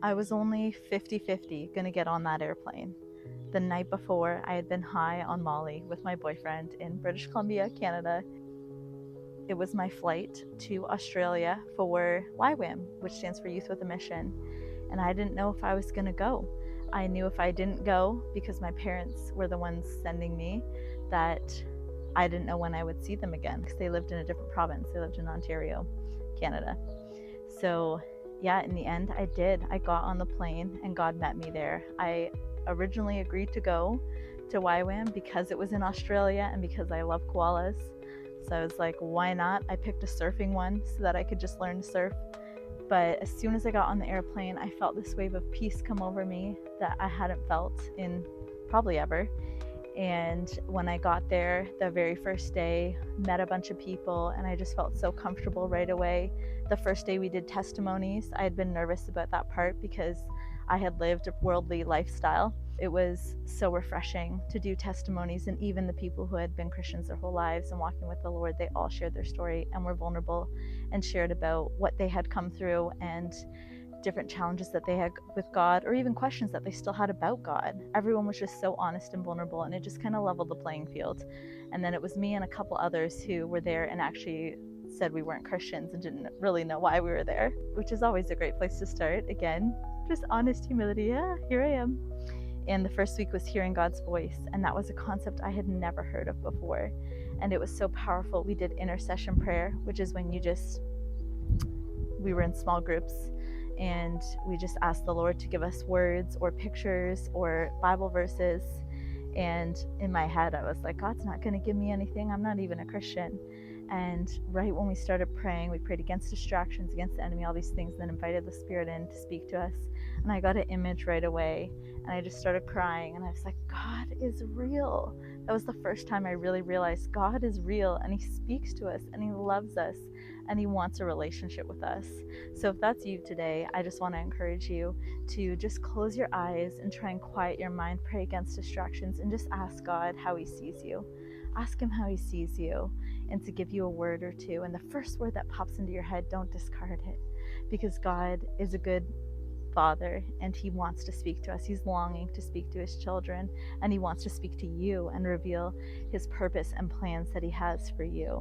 I was only 50-50 gonna get on that airplane. The night before, I had been high on Molly with my boyfriend in British Columbia, Canada. It was my flight to Australia for YWAM, which stands for Youth with a Mission, and I didn't know if I was gonna go. I knew if I didn't go, because my parents were the ones sending me, that I didn't know when I would see them again, because they lived in a different province. They lived in Ontario, Canada. So yeah, in the end, I did. I got on the plane and God met me there. I originally agreed to go to YWAM because it was in Australia and because I love koalas. So I was like, why not? I picked a surfing one so that I could just learn to surf. But as soon as I got on the airplane, I felt this wave of peace come over me that I hadn't felt in probably ever. And when I got there the very first day, met a bunch of people, and I just felt so comfortable right away. The first day we did testimonies, I had been nervous about that part because I had lived a worldly lifestyle. It was so refreshing to do testimonies, and even the people who had been Christians their whole lives and walking with the Lord, they all shared their story and were vulnerable and shared about what they had come through and different challenges that they had with God, or even questions that they still had about God. Everyone was just so honest and vulnerable, and it just kind of leveled the playing field. And then it was me and a couple others who were there and actually said we weren't Christians and didn't really know why we were there, which is always a great place to start. Again, just honest humility. Yeah, here I am. And the first week was hearing God's voice, and that was a concept I had never heard of before. And it was so powerful. We did intercession prayer, which is when we were in small groups, and we just asked the Lord to give us words or pictures or Bible verses. And in my head, I was like, God's not going to give me anything. I'm not even a Christian. And right when we started praying, we prayed against distractions, against the enemy, all these things, then invited the Spirit in to speak to us. And I got an image right away, and I just started crying, and I was like, God is real. That was the first time I really realized God is real, and He speaks to us, and He loves us, and He wants a relationship with us. So if that's you today, I just want to encourage you to just close your eyes and try and quiet your mind, pray against distractions, and just ask God how He sees you. Ask Him how He sees you, and to give you a word or two. And the first word that pops into your head, don't discard it, because God is a good Father, and He wants to speak to us. He's longing to speak to His children, and He wants to speak to you and reveal His purpose and plans that He has for you.